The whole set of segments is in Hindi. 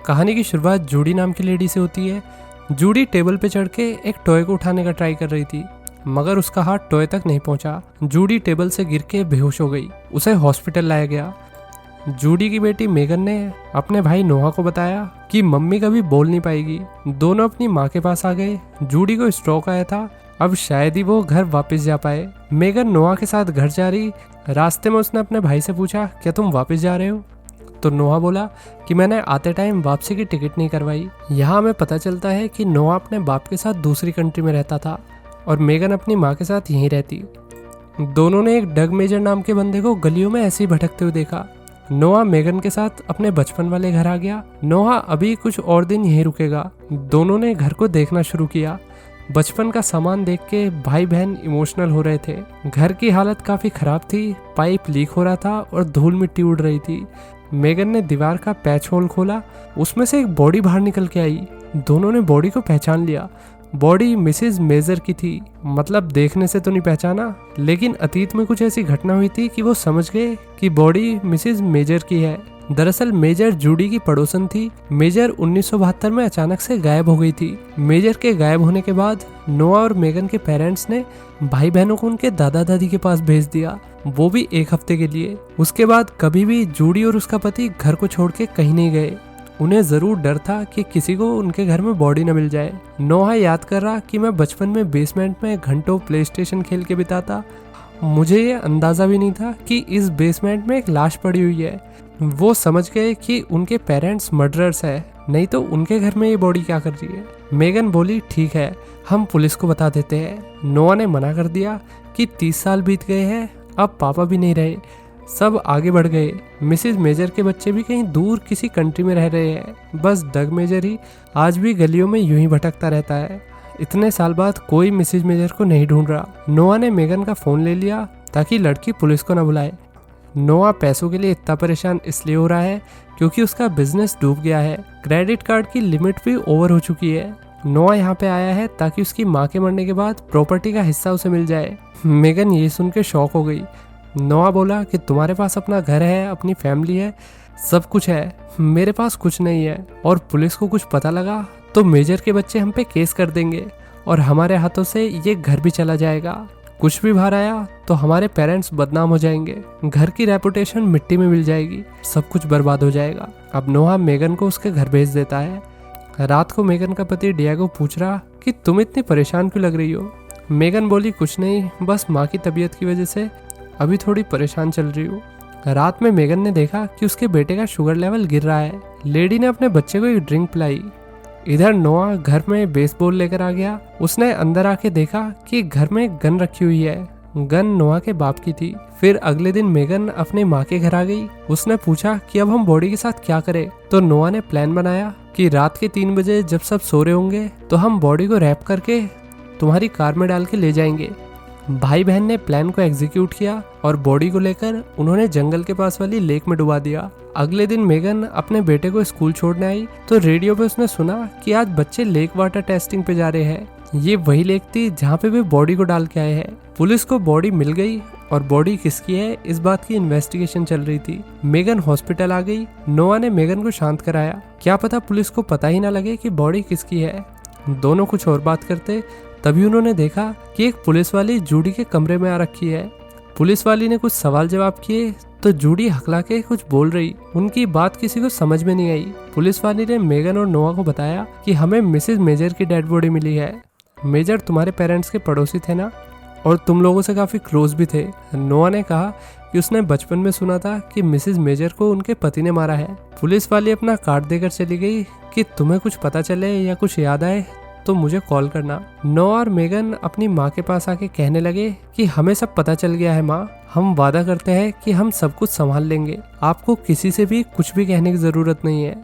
कहानी की शुरुआत जूडी नाम की लेडी से होती है। जूडी टेबल पे चढ़ के एक टॉय को उठाने का ट्राई कर रही थी, मगर उसका हाथ टॉय तक नहीं पहुंचा। जूडी टेबल से गिर के बेहोश हो गई। उसे हॉस्पिटल लाया गया। जूडी की बेटी मेगन ने अपने भाई नोहा को बताया कि मम्मी कभी बोल नहीं पाएगी। दोनों अपनी माँ के पास आ गए। जूडी को स्ट्रोक आया था, अब शायद ही वो घर वापस जा पाए। मेगन नोहा के साथ घर जा रही। रास्ते में उसने अपने भाई से पूछा, क्या तुम वापस जा रहे हो? तो नोहा बोला कि मैंने आते टाइम वापसी की टिकट नहीं करवाई। यहाँ हमें पता चलता है कि नोहा अपने बाप के साथ दूसरी कंट्री में रहता था और मेगन अपनी माँ के साथ यहीं रहती। दोनों ने एक डग मेजर नाम के बंदे को गलियों में ऐसे ही भटकते हुए देखा। नोहा मेगन के साथ अपने बचपन वाले घर आ गया। नोहा अभी कुछ और दिन यहीं रुकेगा। दोनों ने घर को देखना शुरू किया। बचपन का सामान देख के भाई बहन इमोशनल हो रहे थे। घर की हालत काफी खराब थी, पाइप लीक हो रहा था और धूल मिट्टी उड़ रही थी। मेगन ने दीवार का पैच होल खोला, उसमें से एक बॉडी बाहर निकल के आई। दोनों ने बॉडी को पहचान लिया। बॉडी मिसेज मेजर की थी। मतलब देखने से तो नहीं पहचाना, लेकिन अतीत में कुछ ऐसी घटना हुई थी कि वो समझ गए कि बॉडी मिसेज मेजर की है। दरअसल मेजर जूडी की पड़ोसन थी। मेजर 1972 में अचानक से गायब हो गई थी। मेजर के गायब होने के बाद नोआ और मेगन के पेरेंट्स ने भाई बहनों को उनके दादा दादी के पास भेज दिया, वो भी एक हफ्ते के लिए। उसके बाद कभी भी जूडी और उसका पति घर को छोड़ के कहीं नहीं गए। उन्हें जरूर डर था कि किसी को उनके घर में बॉडी न मिल जाए। नोहा याद कर रहा कि मैं बचपन में बेसमेंट में घंटों प्ले स्टेशन खेल के बिताता। मुझे ये अंदाजा भी नहीं था कि इस बेसमेंट में एक लाश पड़ी हुई है। वो समझ गए कि उनके पेरेंट्स मर्डरर्स है, नहीं तो उनके घर में ये बॉडी क्या कर रही है। मेगन बोली, ठीक है, हम पुलिस को बता देते हैं। नोआ ने मना कर दिया कि 30 साल बीत गए हैं, अब पापा भी नहीं रहे, सब आगे बढ़ गए। मिसेज मेजर के बच्चे भी कहीं दूर किसी कंट्री में रह रहे हैं। बस डग मेजर ही आज भी गलियों में यूं ही भटकता रहता है। इतने साल बाद कोई मिसेज मेजर को नहीं ढूंढ रहा। नोआ ने मेगन का फोन ले लिया ताकि लड़की पुलिस को न बुलाए। नोआ पैसों के लिए इतना परेशान इसलिए हो रहा है क्योंकि उसका बिजनेस डूब गया है। क्रेडिट कार्ड की लिमिट भी ओवर हो चुकी है। नोआ यहाँ पे आया है ताकि उसकी माँ के मरने के बाद प्रॉपर्टी का हिस्सा उसे मिल जाए। मेगन ये सुन के शॉक हो गई। नोआ बोला कि तुम्हारे पास अपना घर है, अपनी फैमिली है, सब कुछ है, मेरे पास कुछ नहीं है, और पुलिस को कुछ पता लगा तो मेजर के बच्चे हम पे केस कर देंगे और हमारे हाथों से ये घर भी चला जाएगा। कुछ भी बाहर आया तो हमारे पेरेंट्स बदनाम हो जाएंगे, घर की रेपुटेशन मिट्टी में मिल जाएगी, सब कुछ बर्बाद हो जाएगा। अब नोआ मेगन को उसके घर भेज देता है। रात को मेगन का पति डिएगो पूछ रहा कि तुम इतनी परेशान क्यों लग रही हो। मेगन बोली, कुछ नहीं, बस माँ की तबीयत की वजह से अभी थोड़ी परेशान चल रही हूँ। रात में मेगन ने देखा कि उसके बेटे का शुगर लेवल गिर रहा है। लेडी ने अपने बच्चे को एक ड्रिंक पिलाई। इधर नोआ घर में बेसबॉल लेकर आ गया। उसने अंदर आके देखा कि घर में एक गन रखी हुई है। गन नोआ के बाप की थी। फिर अगले दिन मेगन अपने माँ के घर आ गई। उसने पूछा कि अब हम बॉडी के साथ क्या करें। तो नोआ ने प्लान बनाया कि रात के 3 बजे जब सब सो रहे होंगे तो हम बॉडी को रैप करके तुम्हारी कार में डाल के ले जाएंगे। भाई बहन ने प्लान को एग्जीक्यूट किया और बॉडी को लेकर उन्होंने जंगल के पास वाली लेक में डुबा दिया। अगले दिन मेगन अपने बेटे को स्कूल छोड़ने आई तो रेडियो पे उसने सुना कि आज बच्चे लेक वाटर टेस्टिंग पे जा रहे हैं। ये वही लेक थी जहाँ पे वे बॉडी को डाल के आए हैं। पुलिस को बॉडी मिल गई और बॉडी किसकी है इस बात की इन्वेस्टिगेशन चल रही थी। मेगन हॉस्पिटल आ गई। नोआ ने मेगन को शांत कराया, क्या पता पुलिस को पता ही ना लगे कि बॉडी किसकी है। दोनों कुछ और बात करते तभी उन्होंने देखा कि एक पुलिस वाली जूडी के कमरे में आ रखी है। पुलिस वाली ने कुछ सवाल जवाब किए तो जूडी हकला के कुछ बोल रही। उनकी बात किसी को समझ में नहीं आई। पुलिस वाली ने मेगन और नोआ को बताया कि हमें मिसेज मेजर की डेड बॉडी मिली है। मेजर तुम्हारे पेरेंट्स के पड़ोसी थे ना, और तुम लोगों से काफी क्लोज भी थे। नोआ ने कहा कि उसने बचपन में सुना था कि मिसेज मेजर को उनके पति ने मारा है। पुलिस वाली अपना कार्ड देकर चली गई कि तुम्हें कुछ पता चले या कुछ याद आए तो मुझे कॉल करना। नोआ और मेगन अपनी माँ के पास आके कहने लगे कि हमें सब पता चल गया है माँ, हम वादा करते हैं कि हम सब कुछ संभाल लेंगे, आपको किसी से भी कुछ भी कहने की जरूरत नहीं है।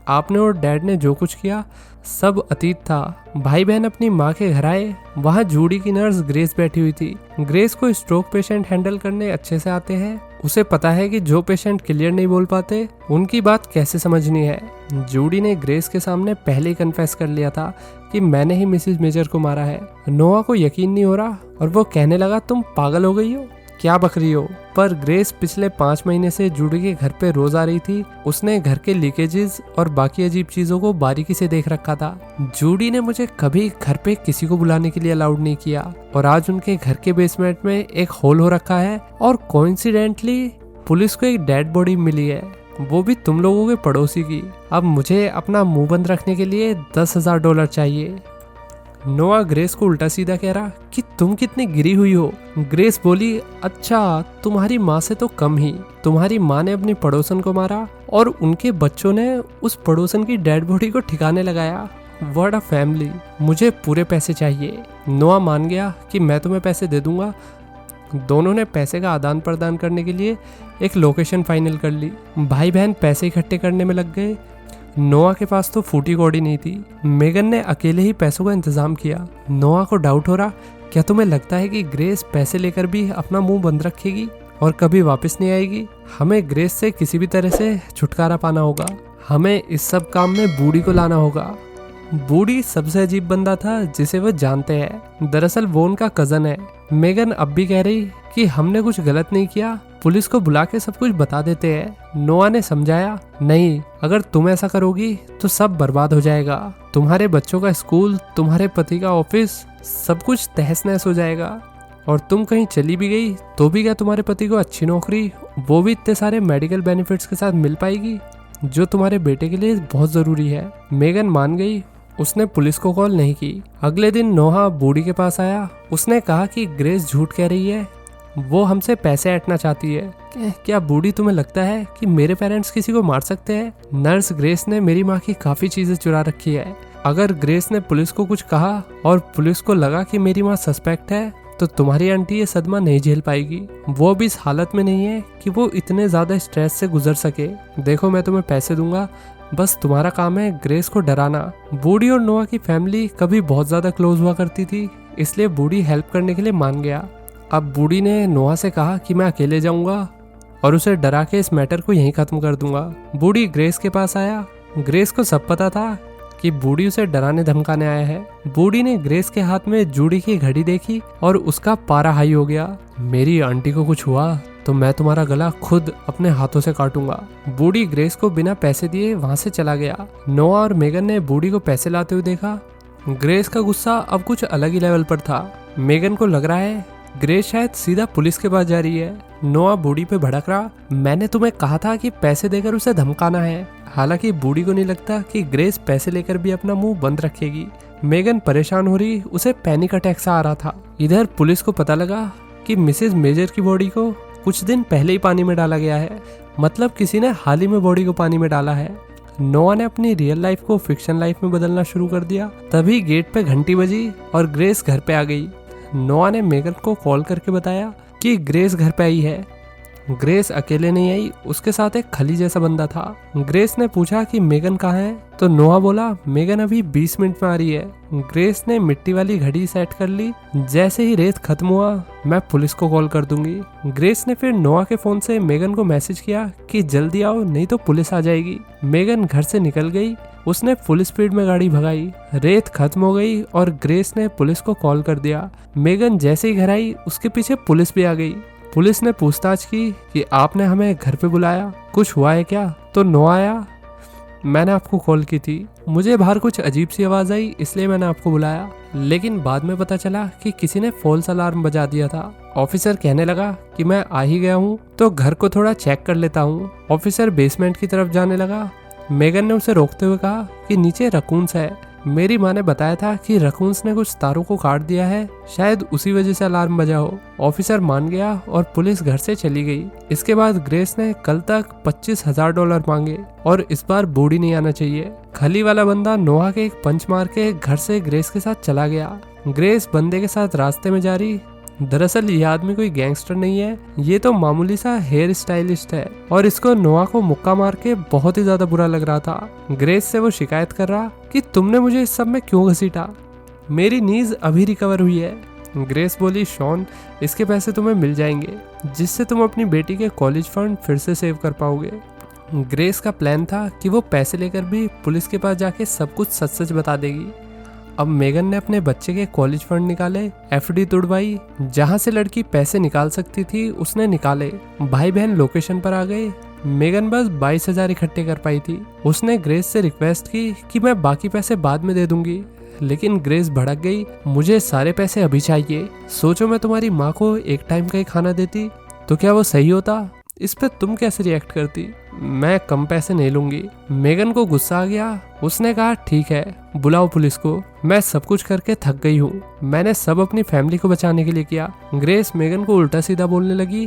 आपने और डैड ने जो कुछ किया सब अतीत था। भाई बहन अपनी माँ के घर आए। वहाँ जूडी की नर्स ग्रेस बैठी हुई थी। ग्रेस को स्ट्रोक पेशेंट हैंडल करने अच्छे से आते हैं। उसे पता है कि जो पेशेंट क्लियर नहीं बोल पाते उनकी बात कैसे समझनी है। जूडी ने ग्रेस के सामने पहले ही कन्फेस कर लिया था कि मैंने ही मिसेज मेजर को मारा है। नोआ को यकीन नहीं हो रहा और वो कहने लगा तुम पागल हो गई हो, क्या बक रही हो? पर ग्रेस पिछले 5 महीने से जूडी के घर पे रोज आ रही थी। उसने घर के लीकेजेस और बाकी अजीब चीजों को बारीकी से देख रखा था। जूडी ने मुझे कभी घर पे किसी को बुलाने के लिए अलाउड नहीं किया और आज उनके घर के बेसमेंट में एक होल हो रखा है और कोइंसिडेंटली पुलिस को एक डेड बॉडी मिली है, वो भी तुम लोगों के पड़ोसी की। अब मुझे अपना मुंह बंद रखने के लिए $10,000 चाहिए। नोआ ग्रेस को उल्टा सीधा कह रहा कि तुम कितनी गिरी हुई हो। ग्रेस बोली, अच्छा तुम्हारी माँ से तो कम ही। तुम्हारी माँ ने अपनी पड़ोसन को मारा और उनके बच्चों ने उस पड़ोसन की डेड बॉडी को ठिकाने लगाया। What a family. मुझे पूरे पैसे चाहिए। नोआ मान गया कि मैं तुम्हें पैसे दे दूंगा। दोनों ने पैसे का आदान प्रदान करने के लिए एक लोकेशन फाइनल कर ली। भाई बहन पैसे इकट्ठे करने में लग गए। नोआ के पास तो फूटी कौड़ी नहीं थी। मेगन ने अकेले ही पैसों का इंतजाम किया। नोआ को डाउट हो रहा, क्या तुम्हें लगता है कि ग्रेस पैसे लेकर भी अपना मुंह बंद रखेगी और कभी वापस नहीं आएगी? हमें ग्रेस से किसी भी तरह से छुटकारा पाना होगा। हमें इस सब काम में बूढ़ी को लाना होगा। बूढ़ी सबसे अजीब बंदा था जिसे वो जानते हैं। दरअसल वो उनका कजन है। मेगन अब भी कह रही कि हमने कुछ गलत नहीं किया, पुलिस को बुला के सब कुछ बता देते हैं। नोआ ने समझाया, नहीं, अगर तुम ऐसा करोगी तो सब बर्बाद हो जाएगा। तुम्हारे बच्चों का स्कूल, तुम्हारे पति का ऑफिस, सब कुछ तहस नहस हो जाएगा। और तुम कहीं चली भी गई तो भी क्या तुम्हारे पति को अच्छी नौकरी, वो भी इतने सारे मेडिकल बेनिफिट्स के साथ मिल पाएगी जो तुम्हारे बेटे के लिए बहुत जरूरी है। मेगन मान गई। उसने पुलिस को कॉल नहीं की। अगले दिन नोहा बूढ़ी के पास आया। उसने कहा कि ग्रेस झूठ कह रही है, वो हमसे पैसे ऐंठना चाहती है। क्या बूढ़ी, तुम्हें लगता है कि मेरे पेरेंट्स किसी को मार सकते हैं? नर्स ग्रेस ने मेरी माँ की काफी चीजें चुरा रखी है। अगर ग्रेस ने पुलिस को कुछ कहा और पुलिस को लगा कि मेरी माँ सस्पेक्ट है तो तुम्हारी आंटी ये सदमा नहीं झेल पाएगी। वो भी इस हालत में नहीं है कि वो इतने ज्यादा स्ट्रेस से गुजर सके। देखो, मैं तुम्हें पैसे दूंगा, बस तुम्हारा काम है ग्रेस को डराना। बूढ़ी और नोआ की फैमिली कभी बहुत ज्यादा क्लोज हुआ करती थी, इसलिए बूढ़ी हेल्प करने के लिए मान गया। अब बूढ़ी ने नोआ से कहा कि मैं अकेले जाऊंगा और उसे डरा के इस मैटर को यहीं खत्म कर दूंगा। बूढ़ी ग्रेस के पास आया। ग्रेस को सब पता था कि बूढ़ी उसे डराने धमकाने आया है। बूढ़ी ने ग्रेस के हाथ में जूडी की घड़ी देखी और उसका पारा हाई हो गया। मेरी आंटी को कुछ हुआ तो मैं तुम्हारा गला खुद अपने हाथों से काटूंगा। बूढ़ी ग्रेस को बिना पैसे दिए वहां से चला गया। नोआ और मेगन ने बूढ़ी को पैसे लाते हुए देखा। ग्रेस का गुस्सा अब कुछ अलग ही लेवल पर था। मेगन को लग रहा है ग्रेस शायद सीधा पुलिस के पास जा रही है। नोआ बूढ़ी पे भड़क रहा, मैंने तुम्हें कहा था कि पैसे देकर उसे धमकाना है। हालांकि बूढ़ी को नहीं लगता कि ग्रेस पैसे लेकर भी अपना मुंह बंद रखेगी। मेगन परेशान हो रही, उसे पैनिक अटैक सा आ रहा था। इधर पुलिस को पता लगा कि मिसेज मेजर की बॉडी को कुछ दिन पहले ही पानी में डाला गया है। मतलब किसी ने हाल ही में बॉडी को पानी में डाला है। नोआ ने अपनी रियल लाइफ को फिक्शन लाइफ में बदलना शुरू कर दिया। तभी गेट पे घंटी बजी और ग्रेस घर पे आ गई। नोआ ने मेगन को कॉल करके बताया कि ग्रेस घर पे आई है। ग्रेस अकेले नहीं आई, उसके साथ एक खली जैसा बंदा था। ग्रेस ने पूछा कि मेगन कहाँ है, तो नोआ बोला मेगन अभी 20 मिनट में आ रही है। ग्रेस ने मिट्टी वाली घड़ी सेट कर ली। जैसे ही रेत खत्म हुआ, मैं पुलिस को कॉल कर दूंगी। ग्रेस ने फिर नोआ के फोन से मेगन को मैसेज किया कि जल्दी आओ नहीं तो पुलिस आ जाएगी। मेगन घर से निकल गई। उसने फुल स्पीड में गाड़ी भगाई। रेत खत्म हो गई और ग्रेस ने पुलिस को कॉल कर दिया। मेगन जैसे ही घर आई, उसके पीछे पुलिस भी आ गई। पुलिस ने पूछताछ की कि आपने हमें घर पे बुलाया, कुछ हुआ है क्या? तो नोआ आया, मैंने आपको कॉल की थी, मुझे बाहर कुछ अजीब सी आवाज आई इसलिए मैंने आपको बुलाया। लेकिन बाद में पता चला कि किसी ने फॉल्स अलार्म बजा दिया था। ऑफिसर कहने लगा कि मैं आ ही गया हूँ तो घर को थोड़ा चेक कर लेता हूँ। ऑफिसर बेसमेंट की तरफ जाने लगा। मेगन ने उसे रोकते हुए कहा कि नीचे रकून्स है। मेरी माँ ने बताया था कि रकून्स ने कुछ तारों को काट दिया है, शायद उसी वजह से अलार्म बजा हो। ऑफिसर मान गया और पुलिस घर से चली गई। इसके बाद ग्रेस ने कल तक $25,000 मांगे और इस बार बूढ़ी नहीं आना चाहिए। खली वाला बंदा नोआ के एक पंच मार के घर से ग्रेस के साथ चला गया। ग्रेस बंदे के साथ रास्ते में जा रही। दरअसल ये आदमी कोई गैंगस्टर नहीं है, ये तो मामूली सा हेयर स्टाइलिस्ट है और इसको नोआ को मुक्का मार के बहुत ही ज्यादा बुरा लग रहा था। ग्रेस से वो शिकायत कर रहा कि तुमने मुझे इस सब में क्यों घसीटा, मेरी नीज अभी रिकवर हुई है। ग्रेस बोली, शॉन, इसके पैसे तुम्हें मिल जाएंगे जिससे तुम अपनी बेटी के कॉलेज फंड फिर से सेव कर पाओगे। ग्रेस का प्लान था कि वो पैसे लेकर भी पुलिस के पास जाके सब कुछ सच सच बता देगी। अब मेगन ने अपने बच्चे के कॉलेज फंड निकाले, एफडी तुड़वाई, जहाँ से लड़की पैसे निकाल सकती थी उसने निकाले। भाई बहन लोकेशन पर आ गए। मेगन बस 22,000 इकट्ठे कर पाई थी। उसने ग्रेस से रिक्वेस्ट की कि मैं बाकी पैसे बाद में दे दूंगी, लेकिन ग्रेस भड़क गई, मुझे सारे पैसे अभी चाहिए। सोचो मैं तुम्हारी माँ को एक टाइम का ही खाना देती तो क्या वो सही होता? इस पे तुम कैसे रिएक्ट करती? मैं कम पैसे नहीं लूंगी। मेगन को गुस्सा आ गया। उसने कहा ठीक है, बुलाओ पुलिस को, मैं सब कुछ करके थक गई हूँ, मैंने सब अपनी फैमिली को बचाने के लिए किया। ग्रेस मेगन को उल्टा सीधा बोलने लगी।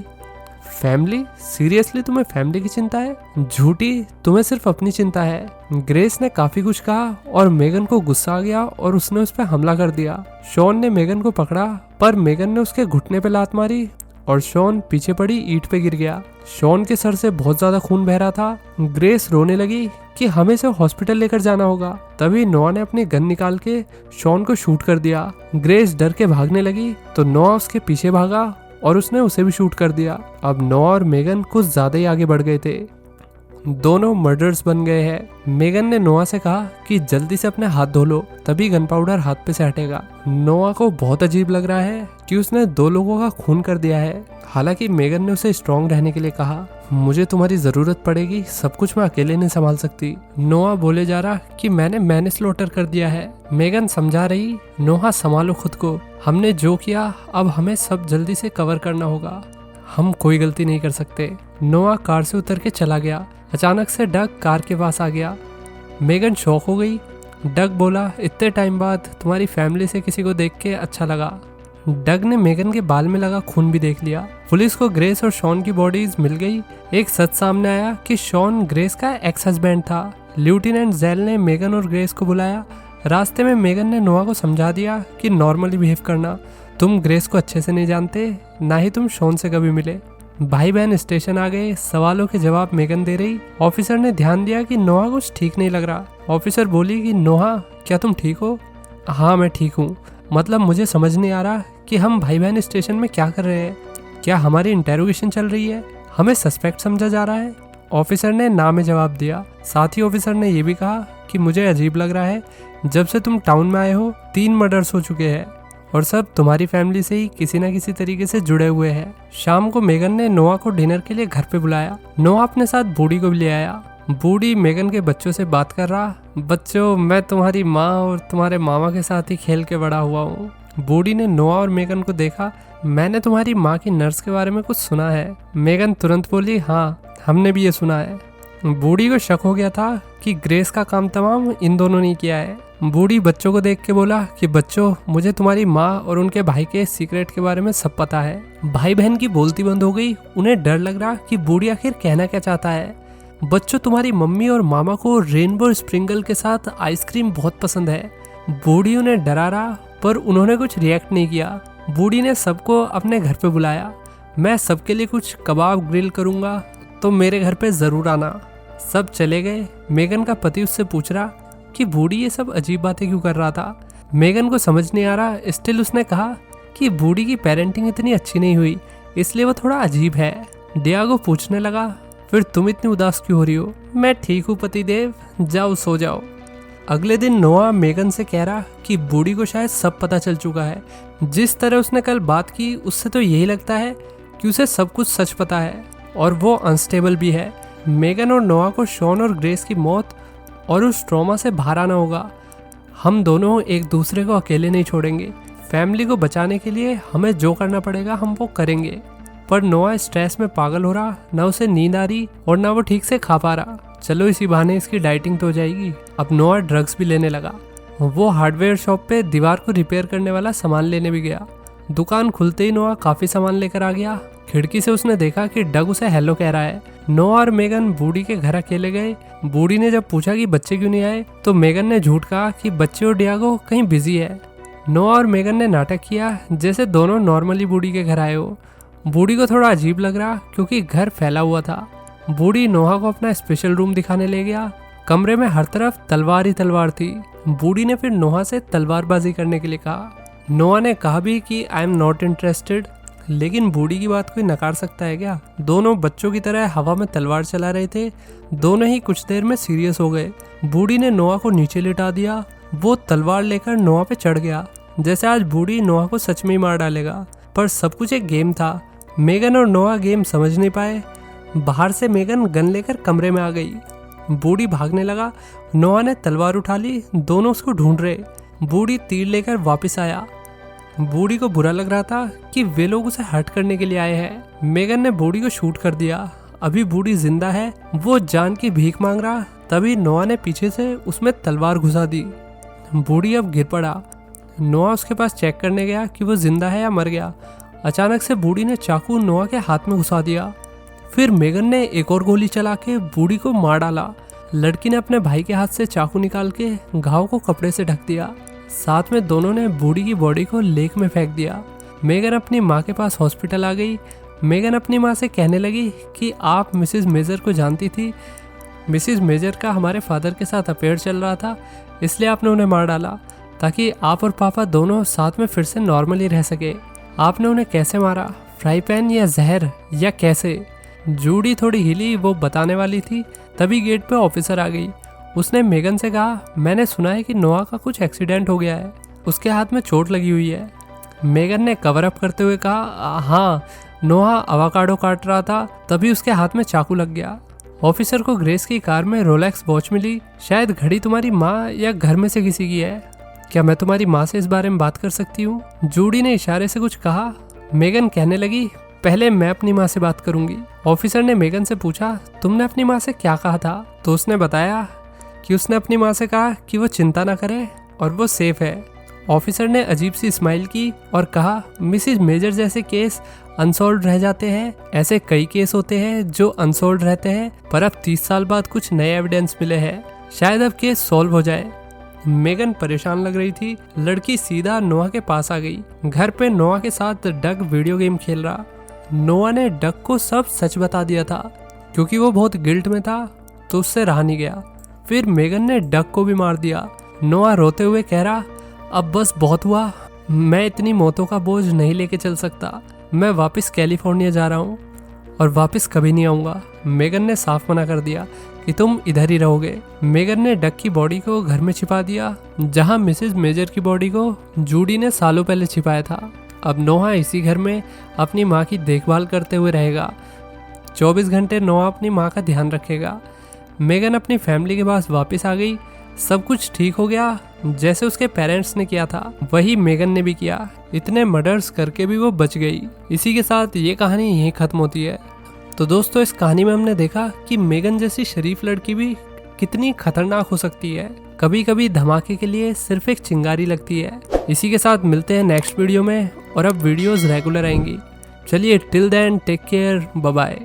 फैमिली? सीरियसली तुम्हें फैमिली की चिंता है? झूठी, तुम्हें सिर्फ अपनी चिंता है। ग्रेस ने काफी कुछ कहा और मेगन को गुस्सा आ गया और उसने उस पर हमला कर दिया। शॉन ने मेगन को पकड़ा पर मेगन ने उसके घुटने पे लात मारी और शॉन पीछे पड़ी ईंट पे गिर गया। शॉन के सर से बहुत ज्यादा खून बह रहा था। ग्रेस रोने लगी कि हमें इसे हॉस्पिटल लेकर जाना होगा। तभी नोआ ने अपनी गन निकाल के शॉन को शूट कर दिया। ग्रेस डर के भागने लगी तो नोआ उसके पीछे भागा और उसने उसे भी शूट कर दिया। अब नोआ और मेगन कुछ ज्यादा ही आगे बढ़ गए थे। दोनों मर्डर्स बन गए हैं। मेगन ने नोआ से कहा कि जल्दी से अपने हाथ धो लो, तभी गन पाउडर हाथ पे से हटेगा। नोआ को बहुत अजीब लग रहा है कि उसने 2 लोगों का खून कर दिया है। हालांकि मेगन ने उसे स्ट्रांग रहने के लिए कहा, मुझे तुम्हारी जरूरत पड़ेगी, सब कुछ मैं अकेले नहीं संभाल सकती। नोआ बोले जा रहा कि मैंने स्लॉटर कर दिया है। मेगन समझा रही, नोआ संभालो खुद को, हमने जो किया अब हमें सब जल्दी से कवर करना होगा, हम कोई गलती नहीं कर सकते। नोआ कार से उतर के चला गया। अचानक से डग कार के पास आ गया। मेगन शॉक हो गई। डग बोला, इतने टाइम बाद तुम्हारी फैमिली से किसी को देख के अच्छा लगा। डग ने मेगन के बाल में लगा खून भी देख लिया। पुलिस को ग्रेस और शॉन की बॉडीज मिल गई। एक सच सामने आया कि शॉन ग्रेस का एक्स हस्बैंड था। लेफ्टिनेंट जेल ने मेगन और ग्रेस को बुलाया। रास्ते में मेगन ने नोआ को समझा दिया कि नॉर्मली बिहेव करना, तुम ग्रेस को अच्छे से नहीं जानते, ना ही तुम शॉन से कभी मिले। भाई बहन स्टेशन आ गए। सवालों के जवाब मेगन दे रही। ऑफिसर ने ध्यान दिया कि नोहा कुछ ठीक नहीं लग रहा। ऑफिसर बोली कि नोहा, क्या तुम ठीक हो? हाँ मैं ठीक हूँ, मतलब मुझे समझ नहीं आ रहा कि हम भाई बहन स्टेशन में क्या कर रहे हैं। क्या हमारी इंटेरोगेशन चल रही है? हमें सस्पेक्ट समझा जा रहा है? ऑफिसर ने ना में जवाब दिया। साथ ही ऑफिसर ने यह भी कहा कि मुझे अजीब लग रहा है, जब से तुम टाउन में आए हो 3 मर्डर्स हो चुके हैं और सब तुम्हारी फैमिली से ही किसी न किसी तरीके से जुड़े हुए हैं। शाम को मेगन ने नोआ को डिनर के लिए घर पे बुलाया। नोआ अपने साथ बूढ़ी को भी ले आया। बूढ़ी मेगन के बच्चों से बात कर रहा, बच्चों मैं तुम्हारी माँ और तुम्हारे मामा के साथ ही खेल के बड़ा हुआ हूँ। बूढ़ी ने नोआ और मेगन को देखा। मैंने तुम्हारी माँ की नर्स के बारे में कुछ सुना है। मेगन तुरंत बोली, हाँ हमने भी ये सुना है। बूढ़ी को शक हो गया था कि ग्रेस का काम तमाम इन दोनों ने किया है। बूढ़ी बच्चों को देख के बोला कि बच्चों, मुझे तुम्हारी माँ और उनके भाई के सीक्रेट के बारे में सब पता है। भाई बहन की बोलती बंद हो गई। उन्हें डर लग रहा कि बूढ़ी आखिर कहना क्या चाहता है। बच्चों, तुम्हारी मम्मी और मामा को रेनबो स्प्रिंकल के साथ आइसक्रीम बहुत पसंद है। बूढ़ी उन्हें डरा रहा पर उन्होंने कुछ रिएक्ट नहीं किया। बूढ़ी ने सबको अपने घर पे बुलाया। मैं सबके लिए कुछ कबाब ग्रिल करूंगा, तो मेरे घर पे जरूर आना। सब चले गए। मेगन का पति उससे पूछ रहा कि बूढ़ी ये सब अजीब बातें क्यों कर रहा था। मेगन को समझ नहीं आ रहा। स्टिल उसने कहा कि बूढ़ी की पेरेंटिंग इतनी अच्छी नहीं हुई, इसलिए वो थोड़ा अजीब है। डियागो पूछने लगा, फिर तुम इतनी उदास क्यों हो रही हो? मैं ठीक हूँ पतिदेव, जाओ सो जाओ। अगले दिन नोआ मेगन से कह रहा कि बूढ़ी को शायद सब पता चल चुका है। जिस तरह उसने कल बात की उससे तो यही लगता है कि उसे सब कुछ सच पता है और वो अनस्टेबल भी है। मेगन और नोआ को शॉन और ग्रेस की मौत और उस ट्रॉमा से बाहर आना होगा। हम दोनों एक दूसरे को अकेले नहीं छोड़ेंगे। फैमिली को बचाने के लिए हमें जो करना पड़ेगा हम वो करेंगे। पर नोआ स्ट्रेस में पागल हो रहा, ना उसे नींद आ रही और ना वो ठीक से खा पा रहा। चलो इसी बहाने इसकी डाइटिंग तो हो जाएगी। अब नोआ ड्रग्स भी लेने लगा। वो हार्डवेयर शॉप पे दीवार को रिपेयर करने वाला सामान लेने भी गया। दुकान खुलते ही नोआ काफी सामान लेकर आ गया। खिड़की से उसने देखा कि डग उसे हेलो कह रहा है। नोआ और मेगन बूढ़ी के घर अकेले गए। बूढ़ी ने जब पूछा कि बच्चे क्यों नहीं आए तो मेगन ने झूठ कहा कि बच्चे और डियागो कहीं बिजी है। नोआ और मेगन ने नाटक किया जैसे दोनों नॉर्मली बूढ़ी के घर आए हो। बूढ़ी को थोड़ा अजीब लग रहा क्योंकि घर फैला हुआ था। बूढ़ी नोआ को अपना स्पेशल रूम दिखाने ले गया। कमरे में हर तरफ तलवार ही तलवार थी। बूढ़ी ने फिर नोआ से तलवारबाजी करने के लिए कहा। नोआ ने कहा भी कि आई एम नॉट इंटरेस्टेड, लेकिन बूढ़ी की बात कोई नकार सकता है क्या? दोनों बच्चों की तरह हवा में तलवार चला रहे थे। दोनों ही कुछ देर में सीरियस हो गए। बूढ़ी ने नोआ को नीचे लिटा दिया वो तलवार लेकर नोआ पे चढ़ गया, जैसे आज बूढ़ी नोआ को सच में ही मार डालेगा। पर सब कुछ एक गेम था। मेगन और नोआ गेम समझ नहीं पाए। बाहर से मेगन गन लेकर कमरे में आ गई। बूढ़ी भागने लगा, नोआ ने तलवार उठा ली, दोनों उसको ढूंढ रहे। बूढ़ी तीर लेकर वापस आया। बूढ़ी को बुरा लग रहा था कि वे लोग उसे हर्ट करने के लिए आए हैं। मेगन ने बूढ़ी को शूट कर दिया। अभी बूढ़ी जिंदा है, वो जान की भीख मांग रहा। तभी नोआ ने पीछे से उसमें तलवार घुसा दी। बूढ़ी अब गिर पड़ा। नोआ उसके पास चेक करने गया कि वो जिंदा है या मर गया। अचानक से बूढ़ी ने चाकू नोआ के हाथ में घुसा दिया। फिर मेगन ने एक और गोली चला के बूढ़ी को मार डाला। लड़की ने अपने भाई के हाथ से चाकू निकाल के घाव को कपड़े से ढक दिया। साथ में दोनों ने बूढ़ी की बॉडी को लेक में फेंक दिया। मेगन अपनी माँ के पास हॉस्पिटल आ गई। मेगन अपनी माँ से कहने लगी कि आप मिसेस मेजर को जानती थी। मिसेस मेजर का हमारे फादर के साथ अफेयर चल रहा था, इसलिए आपने उन्हें मार डाला ताकि आप और पापा दोनों साथ में फिर से नॉर्मली रह सके। आपने उन्हें कैसे मारा, फ्राई पैन या जहर या कैसे? जूडी थोड़ी हिली, वो बताने वाली थी। तभी गेट पे ऑफिसर आ गई। उसने मेगन से कहा, मैंने सुना है कि नोआ का कुछ एक्सीडेंट हो गया है, उसके हाथ में चोट लगी हुई है। मेगन ने कवर अप करते हुए कहा, हाँ, नोआ अवाकाडो काट रहा था, तभी उसके हाथ में चाकू लग गया। ऑफिसर को ग्रेस की कार में रोलेक्स वॉच मिली। शायद घड़ी तुम्हारी माँ या घर में से किसी की है। क्या मैं तुम्हारी माँ से इस बारे में बात कर सकती हूँ? जूडी ने इशारे से कुछ कहा। मेगन कहने लगी, पहले मैं अपनी माँ से बात करूंगी। ऑफिसर ने मेगन से पूछा, तुमने अपनी माँ से क्या कहा था? तो उसने बताया कि उसने अपनी माँ से कहा कि वो चिंता ना करे और वो सेफ है। ऑफिसर ने अजीब सी स्माइल की और कहा, मिसेस मेजर जैसे केस अनसॉल्व रह जाते हैं। ऐसे कई केस होते हैं जो अनसॉल्व रहते हैं, पर अब 30 साल बाद कुछ नए एविडेंस मिले हैं। शायद अब केस सॉल्व हो जाए। मेगन परेशान लग रही थी। लड़की सीधा नोआ के पास आ गई। घर पे नोआ के साथ डग वीडियो गेम खेल रहा। नोआ ने डग को सब सच बता दिया था। क्योंकि वो बहुत गिल्ट में था तो उससे रहा नहीं गया। फिर मेगन ने डग को भी मार दिया। नोआ रोते हुए कह रहा, अब बस बहुत हुआ, मैं इतनी मौतों का बोझ नहीं लेके चल सकता। मैं वापस कैलिफोर्निया जा रहा हूँ और वापस कभी नहीं आऊँगा। मेगन ने साफ मना कर दिया कि तुम इधर ही रहोगे। मेगन ने डग की बॉडी को घर में छिपा दिया, जहाँ मिसेस मेजर की बॉडी को जूडी ने सालों पहले छिपाया था। अब नोआ इसी घर में अपनी माँ की देखभाल करते हुए रहेगा। 24 घंटे नोआ अपनी माँ का ध्यान रखेगा। मेगन अपनी फैमिली के पास वापस आ गई। सब कुछ ठीक हो गया। जैसे उसके पेरेंट्स ने किया था वही मेगन ने भी किया। इतने मर्डर्स करके भी वो बच गई। इसी के साथ ये कहानी यहीं खत्म होती है। तो दोस्तों, इस कहानी में हमने देखा कि मेगन जैसी शरीफ लड़की भी कितनी खतरनाक हो सकती है। कभी कभी धमाके के लिए सिर्फ एक चिंगारी लगती है। इसी के साथ मिलते हैं नेक्स्ट वीडियो में, और अब वीडियोस रेगुलर आएंगी। चलिए, till then take care, bye bye.